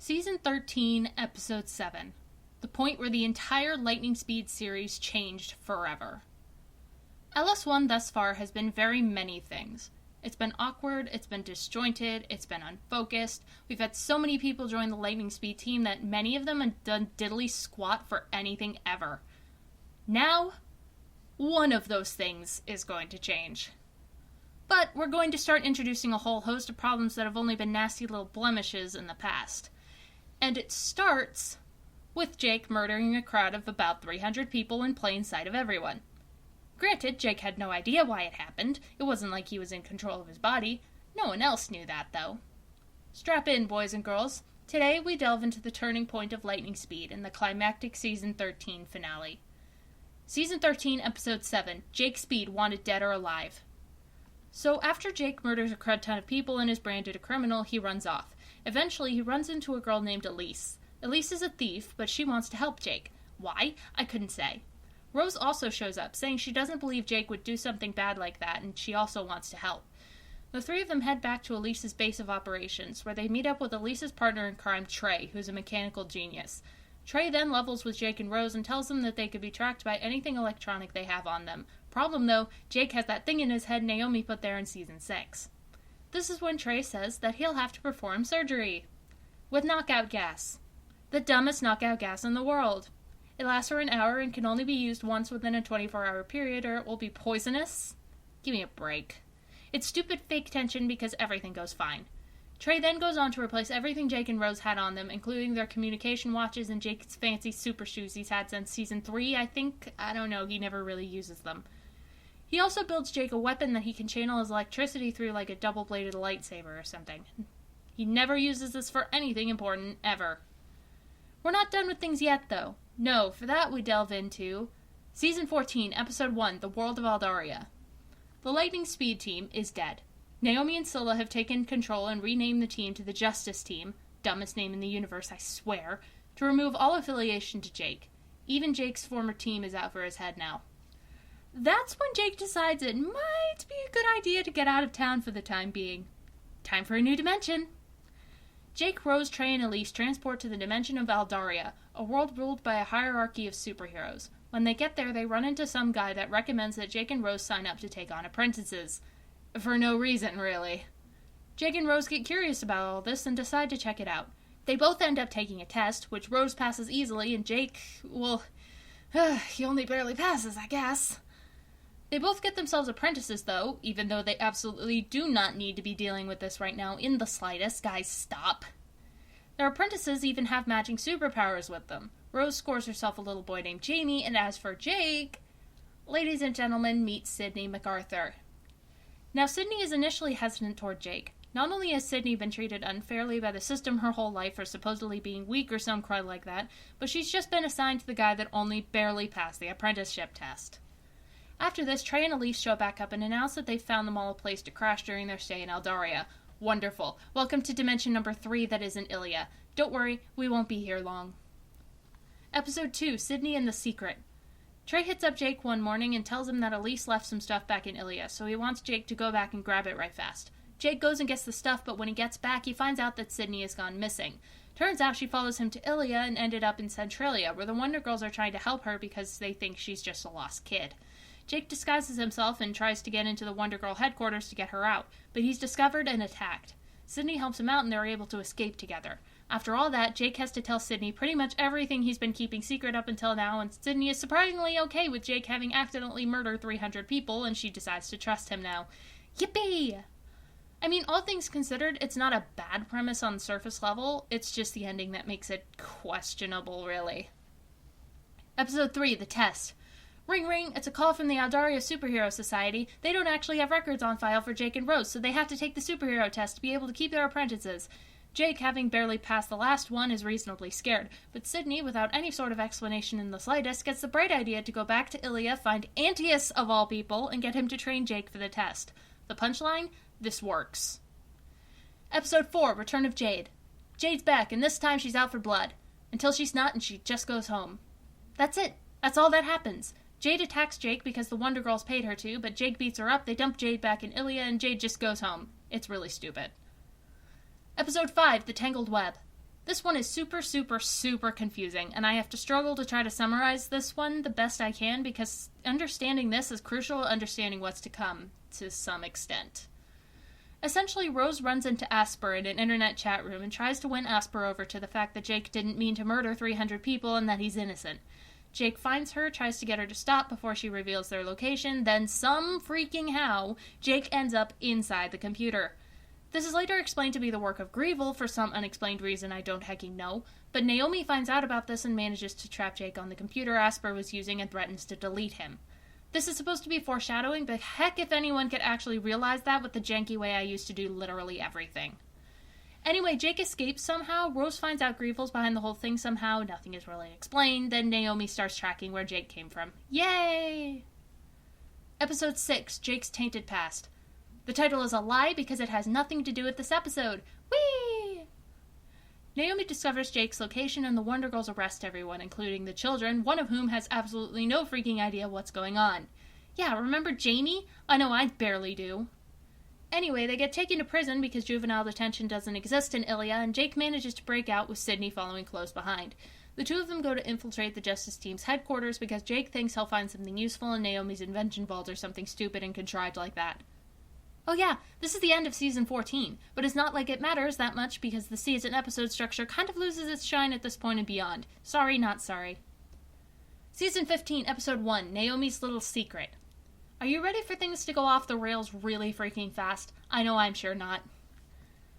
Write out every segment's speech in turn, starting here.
Season 13, Episode 7. The point where the entire Lightning Speed series changed forever. LS1 thus far has been very many things. It's been awkward, it's been disjointed, it's been unfocused. We've had so many people join the Lightning Speed team that many of them have done diddly squat for anything ever. Now, one of those things is going to change. But we're going to start introducing a whole host of problems that have only been nasty little blemishes in the past. And it starts with Jake murdering a crowd of about 300 people in plain sight of everyone. Granted, Jake had no idea why it happened. It wasn't like he was in control of his body. No one else knew that, though. Strap in, boys and girls. Today we delve into the turning point of Lightning Speed in the climactic Season 13 finale. Season 13, Episode 7, Jake Speed Wanted Dead or Alive. So after Jake murders a crud ton of people and is branded a criminal, he runs off. Eventually, he runs into a girl named Elise. Elise is a thief, but she wants to help Jake. Why? I couldn't say. Rose also shows up, saying she doesn't believe Jake would do something bad like that, and she also wants to help. The three of them head back to Elise's base of operations, where they meet up with Elise's partner in crime, Trey, who's a mechanical genius. Trey then levels with Jake and Rose and tells them that they could be tracked by anything electronic they have on them. Problem though, Jake has that thing in his head Naomi put there in Season 6. This is when Trey says that he'll have to perform surgery. With knockout gas. The dumbest knockout gas in the world. It lasts for an hour and can only be used once within a 24-hour period or it will be poisonous. Give me a break. It's stupid fake tension because everything goes fine. Trey then goes on to replace everything Jake and Rose had on them, including their communication watches and Jake's fancy super shoes he's had since Season 3, I think. I don't know, he never really uses them. He also builds Jake a weapon that he can channel his electricity through like a double-bladed lightsaber or something. He never uses this for anything important, ever. We're not done with things yet, though. No, for that we delve into Season 14, Episode 1, The World of ALDARIA. The Lightning Speed team is dead. Naomi and Scylla have taken control and renamed the team to the Justice Team, dumbest name in the universe, I swear, to remove all affiliation to Jake. Even Jake's former team is out for his head now. That's when Jake decides it might be a good idea to get out of town for the time being. Time for a new dimension. Jake, Rose, Trey, and Elise transport to the dimension of ALDARIA, a world ruled by a hierarchy of superheroes. When they get there, they run into some guy that recommends that Jake and Rose sign up to take on apprentices. For no reason, really. Jake and Rose get curious about all this and decide to check it out. They both end up taking a test, which Rose passes easily, and Jake, well, he only barely passes, I guess. They both get themselves apprentices, though, even though they absolutely do not need to be dealing with this right now in the slightest. Guys, stop. Their apprentices even have matching superpowers with them. Rose scores herself a little boy named Jamie, and as for Jake, ladies and gentlemen, meet Sydney MacArthur. Now, Sydney is initially hesitant toward Jake. Not only has Sydney been treated unfairly by the system her whole life for supposedly being weak or some crud like that, but she's just been assigned to the guy that only barely passed the apprenticeship test. After this, Trey and Elise show back up and announce that they've found them all a place to crash during their stay in ALDARIA. Wonderful. Welcome to Dimension number 3 that isn't Ilia. Don't worry, we won't be here long. Episode 2, Sydney and the Secret. Trey hits up Jake one morning and tells him that Elise left some stuff back in Ilia, so he wants Jake to go back and grab it right fast. Jake goes and gets the stuff, but when he gets back, he finds out that Sydney has gone missing. Turns out she follows him to Ilia and ended up in Centralia, where the Wonder Girls are trying to help her because they think she's just a lost kid. Jake disguises himself and tries to get into the Wonder Girl headquarters to get her out, but he's discovered and attacked. Sydney helps him out and they're able to escape together. After all that, Jake has to tell Sydney pretty much everything he's been keeping secret up until now, and Sydney is surprisingly okay with Jake having accidentally murdered 300 people, and she decides to trust him now. Yippee! I mean, all things considered, it's not a bad premise on the surface level, it's just the ending that makes it questionable, really. Episode 3, The Test. Ring ring, it's a call from the ALDARIA Superhero Society. They don't actually have records on file for Jake and Rose, so they have to take the superhero test to be able to keep their apprentices. Jake, having barely passed the last one, is reasonably scared, but Sydney, without any sort of explanation in the slightest, gets the bright idea to go back to Ilia, find Antaeus of all people, and get him to train Jake for the test. The punchline? This works. Episode 4, Return of Jade. Jade's back, and this time she's out for blood. Until she's not, and she just goes home. That's it. That's all that happens. Jade attacks Jake because the Wonder Girls paid her to, but Jake beats her up, they dump Jade back in Ilia, and Jade just goes home. It's really stupid. Episode 5, The Tangled Web. This one is super, super, super confusing, and I have to struggle to try to summarize this one the best I can because understanding this is crucial to understanding what's to come, to some extent. Essentially, Rose runs into Asper in an internet chat room and tries to win Asper over to the fact that Jake didn't mean to murder 300 people and that he's innocent. Jake finds her, tries to get her to stop before she reveals their location, then some freaking how, Jake ends up inside the computer. This is later explained to be the work of Grievel for some unexplained reason I don't hecking know, but Naomi finds out about this and manages to trap Jake on the computer Asper was using and threatens to delete him. This is supposed to be foreshadowing, but heck if anyone could actually realize that with the janky way I used to do literally everything. Anyway, Jake escapes somehow, Rose finds out Grievel's behind the whole thing somehow, nothing is really explained, then Naomi starts tracking where Jake came from. Yay! Episode 6, Jake's Tainted Past. The title is a lie because it has nothing to do with this episode. Whee! Naomi discovers Jake's location and the Wonder Girls arrest everyone, including the children, one of whom has absolutely no freaking idea what's going on. Yeah, remember Jamie? I know I barely do. Anyway, they get taken to prison because juvenile detention doesn't exist in Ilia, and Jake manages to break out with Sydney following close behind. The two of them go to infiltrate the Justice Team's headquarters because Jake thinks he'll find something useful in Naomi's invention vault or something stupid and contrived like that. Oh yeah, this is the end of Season 14, but it's not like it matters that much because the season episode structure kind of loses its shine at this point and beyond. Sorry, not sorry. Season 15, Episode 1, Naomi's Little Secret. Are you ready for things to go off the rails really freaking fast? I know I'm sure not.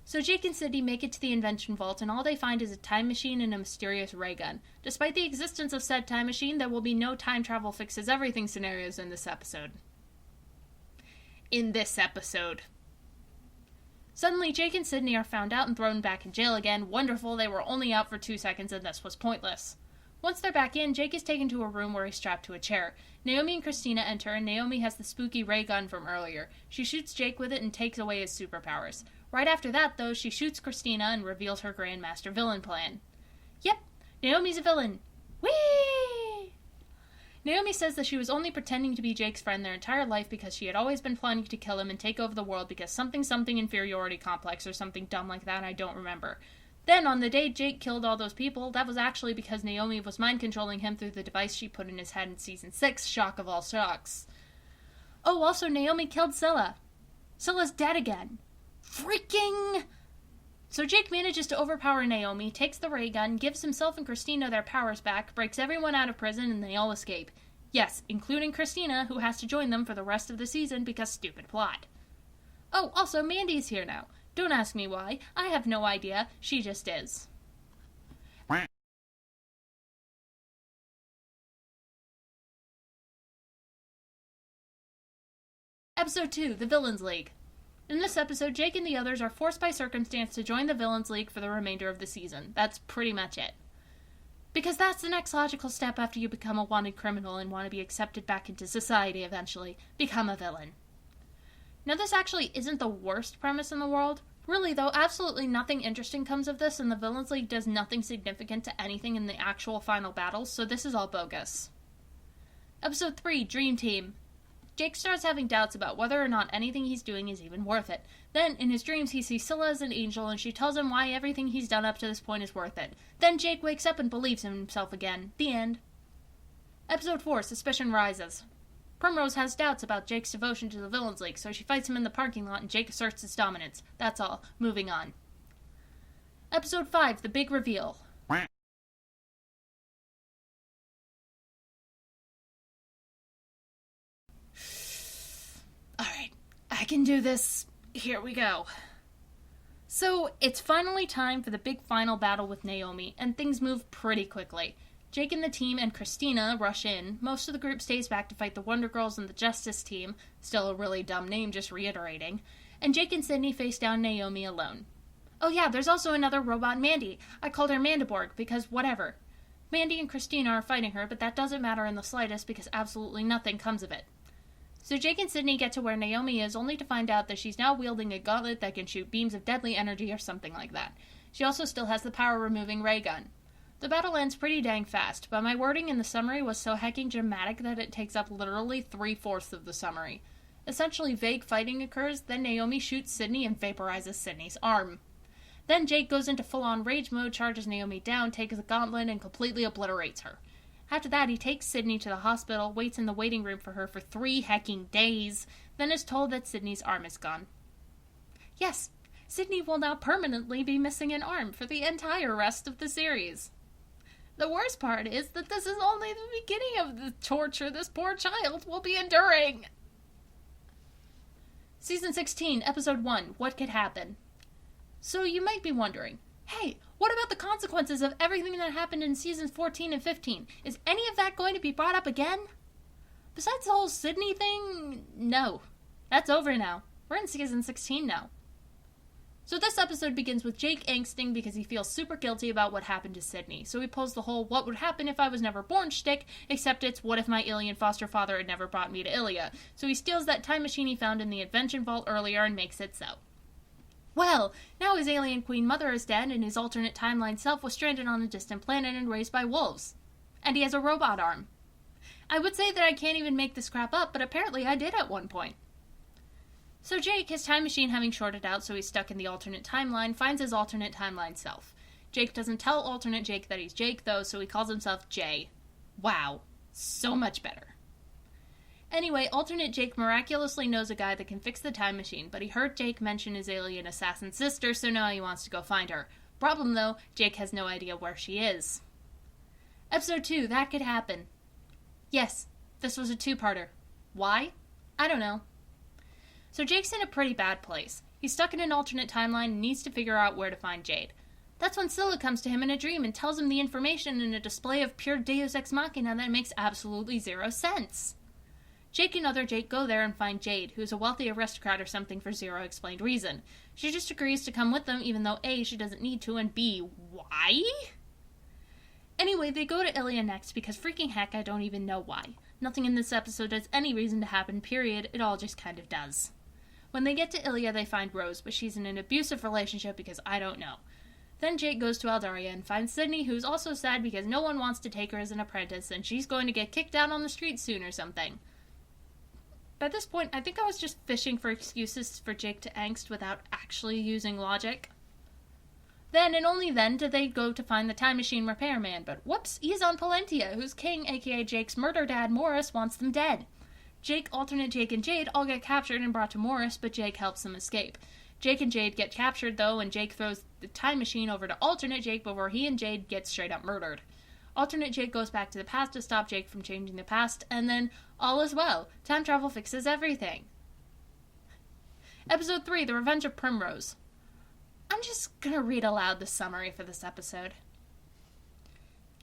So Jake and Sydney make it to the invention vault, and all they find is a time machine and a mysterious ray gun. Despite the existence of said time machine, there will be no time travel fixes everything scenarios in this episode. Suddenly, Jake and Sydney are found out and thrown back in jail again. Wonderful, they were only out for 2 seconds and this was pointless. Once they're back in, Jake is taken to a room where he's strapped to a chair. Naomi and Christina enter, and Naomi has the spooky ray gun from earlier. She shoots Jake with it and takes away his superpowers. Right after that, though, she shoots Christina and reveals her Grandmaster villain plan. Yep, Naomi's a villain. Whee! Naomi says that she was only pretending to be Jake's friend their entire life because she had always been planning to kill him and take over the world because something inferiority complex or something dumb like that, I don't remember. Then, on the day Jake killed all those people, that was actually because Naomi was mind-controlling him through the device she put in his head in Season 6, shock of all shocks. Oh, also, Naomi killed Scylla. Scylla's dead again. Freaking! So Jake manages to overpower Naomi, takes the ray gun, gives himself and Christina their powers back, breaks everyone out of prison, and they all escape. Yes, including Christina, who has to join them for the rest of the season because stupid plot. Oh, also, Mandy's here now. Don't ask me why. I have no idea. She just is. Episode 2, The Villains League. In this episode, Jake and the others are forced by circumstance to join the Villains League for the remainder of the season. That's pretty much it. Because that's the next logical step after you become a wanted criminal and want to be accepted back into society eventually. Become a villain. Now, this actually isn't the worst premise in the world. Really, though, absolutely nothing interesting comes of this, and the Villains League does nothing significant to anything in the actual final battles, so this is all bogus. Episode 3, Dream Team. Jake starts having doubts about whether or not anything he's doing is even worth it. Then, in his dreams, he sees Scylla as an angel, and she tells him why everything he's done up to this point is worth it. Then Jake wakes up and believes in himself again. The end. Episode 4, Suspicion Rises. Primrose has doubts about Jake's devotion to the Villains League, so she fights him in the parking lot and Jake asserts his dominance. That's all. Moving on. Episode 5, The Big Reveal. Alright, I can do this. Here we go. So, it's finally time for the big final battle with Naomi, and things move pretty quickly. Jake and the team and Christina rush in. Most of the group stays back to fight the Wonder Girls and the Justice Team. Still a really dumb name, just reiterating. And Jake and Sydney face down Naomi alone. Oh yeah, there's also another robot, Mandy. I called her Mandiborg because whatever. Mandy and Christina are fighting her, but that doesn't matter in the slightest because absolutely nothing comes of it. So Jake and Sydney get to where Naomi is, only to find out that she's now wielding a gauntlet that can shoot beams of deadly energy or something like that. She also still has the power-removing ray gun. The battle ends pretty dang fast, but my wording in the summary was so hecking dramatic that it takes up literally 3/4 of the summary. Essentially, vague fighting occurs, then Naomi shoots Sydney and vaporizes Sydney's arm. Then Jake goes into full-on rage mode, charges Naomi down, takes the gauntlet, and completely obliterates her. After that, he takes Sydney to the hospital, waits in the waiting room for her for 3 hecking days, then is told that Sydney's arm is gone. Yes, Sydney will now permanently be missing an arm for the entire rest of the series. The worst part is that this is only the beginning of the torture this poor child will be enduring. Season 16, Episode 1, What Could Happen? So you might be wondering, hey, what about the consequences of everything that happened in Seasons 14 and 15? Is any of that going to be brought up again? Besides the whole Sydney thing, no. That's over now. We're in Season 16 now. So this episode begins with Jake angsting because he feels super guilty about what happened to Sydney. So he pulls the whole what would happen if I was never born shtick, except it's what if my alien foster father had never brought me to Ilia. So he steals that time machine he found in the Invention Vault earlier and makes it so. Well, now his alien queen mother is dead and his alternate timeline self was stranded on a distant planet and raised by wolves. And he has a robot arm. I would say that I can't even make this crap up, but apparently I did at one point. So Jake, his time machine having shorted out so he's stuck in the alternate timeline, finds his alternate timeline self. Jake doesn't tell alternate Jake that he's Jake though, so he calls himself Jay. Wow. So much better. Anyway, alternate Jake miraculously knows a guy that can fix the time machine, but he heard Jake mention his alien assassin sister, so now he wants to go find her. Problem though, Jake has no idea where she is. Episode 2, That Could Happen. Yes, this was a 2-parter. Why? I don't know. So Jake's in a pretty bad place. He's stuck in an alternate timeline and needs to figure out where to find Jade. That's when Scylla comes to him in a dream and tells him the information in a display of pure Deus Ex Machina that makes absolutely zero sense. Jake and other Jake go there and find Jade, who's a wealthy aristocrat or something for zero explained reason. She just agrees to come with them even though A, she doesn't need to, and B, why? Anyway, they go to Ilia next because freaking heck, I don't even know why. Nothing in this episode has any reason to happen, period. It all just kind of does. When they get to Ilia, they find Rose, but she's in an abusive relationship because I don't know. Then Jake goes to ALDARIA and finds Sydney, who's also sad because no one wants to take her as an apprentice, and she's going to get kicked out on the street soon or something. By this point, I think I was just fishing for excuses for Jake to angst without actually using logic. Then, and only then, do they go to find the time machine repairman, but whoops, he's on Palentia, whose king, aka Jake's murder dad, Morris, wants them dead. Jake, alternate Jake, and Jade all get captured and brought to Morris, but Jake helps them escape. Jake and Jade get captured, though, and Jake throws the time machine over to alternate Jake before he and Jade get straight up murdered. Alternate Jake goes back to the past to stop Jake from changing the past, and then all is well. Time travel fixes everything. Episode 3, The Revenge of Primrose. I'm just gonna read aloud the summary for this episode.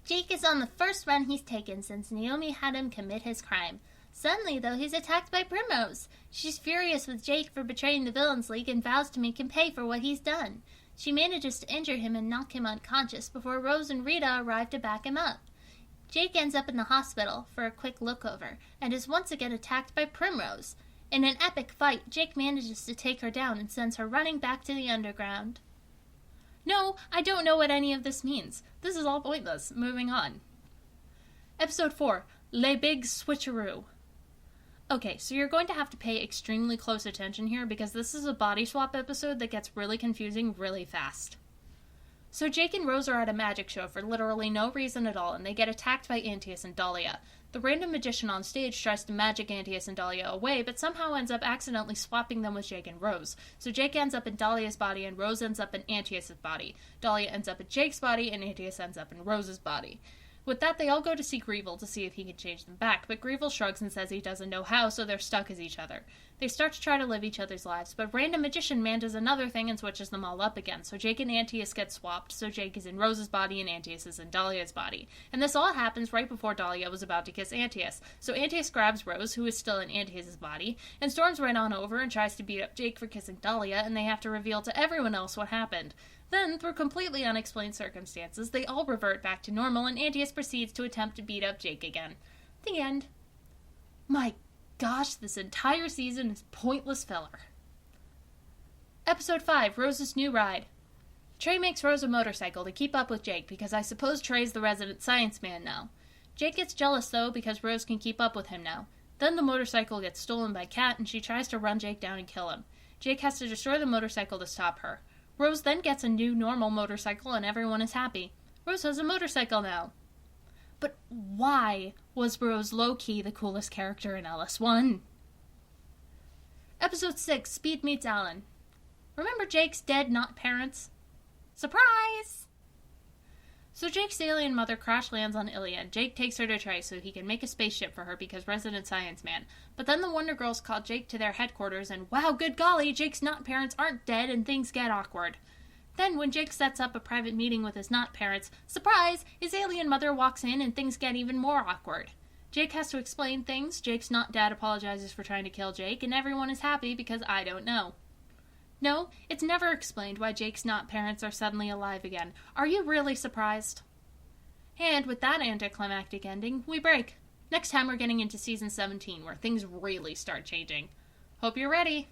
Jake is on the first run he's taken since Naomi had him commit his crime. Suddenly, though, he's attacked by Primrose. She's furious with Jake for betraying the Villains League and vows to make him pay for what he's done. She manages to injure him and knock him unconscious before Rose and Rita arrive to back him up. Jake ends up in the hospital for a quick look-over and is once again attacked by Primrose. In an epic fight, Jake manages to take her down and sends her running back to the underground. No, I don't know what any of this means. This is all pointless. Moving on. Episode 4, Les Big Switcheroo. Okay, so you're going to have to pay extremely close attention here because this is a body swap episode that gets really confusing really fast. So Jake and Rose are at a magic show for literally no reason at all, and they get attacked by Antaeus and Dahlia. The random magician on stage tries to magic Antaeus and Dahlia away, but somehow ends up accidentally swapping them with Jake and Rose. So Jake ends up in Dahlia's body, and Rose ends up in Antaeus' body. Dahlia ends up in Jake's body, and Antaeus ends up in Rose's body. With that, they all go to see Greevil to see if he can change them back, but Greevil shrugs and says he doesn't know how, so they're stuck as each other. They start to try to live each other's lives, but random magician man does another thing and switches them all up again, so Jake and Antaeus get swapped, so Jake is in Rose's body and Antaeus is in Dahlia's body. And this all happens right before Dahlia was about to kiss Antaeus, so Antaeus grabs Rose, who is still in Antaeus' body, and storms right on over and tries to beat up Jake for kissing Dahlia, and they have to reveal to everyone else what happened. Then, through completely unexplained circumstances, they all revert back to normal, and Antaeus proceeds to attempt to beat up Jake again. The end. My gosh, this entire season is pointless filler. Episode 5, Rose's New Ride. Trey makes Rose a motorcycle to keep up with Jake, because I suppose Trey's the resident science man now. Jake gets jealous, though, because Rose can keep up with him now. Then the motorcycle gets stolen by Kat, and she tries to run Jake down and kill him. Jake has to destroy the motorcycle to stop her. Rose then gets a new normal motorcycle and everyone is happy. Rose has a motorcycle now. But why was Rose low-key the coolest character in LS1? Episode 6, Speed Meets Alan. Remember Jake's dead not parents? Surprise! So Jake's alien mother crash lands on Iliad. Jake takes her to try so he can make a spaceship for her because resident science man. But then the Wonder Girls call Jake to their headquarters and wow, good golly, Jake's not parents aren't dead and things get awkward. Then when Jake sets up a private meeting with his not parents, surprise, his alien mother walks in and things get even more awkward. Jake has to explain things, Jake's not dad apologizes for trying to kill Jake, and everyone is happy because I don't know. No, it's never explained why Jake's not parents are suddenly alive again. Are you really surprised? And with that anticlimactic ending, we break. Next time we're getting into Season 17, where things really start changing. Hope you're ready!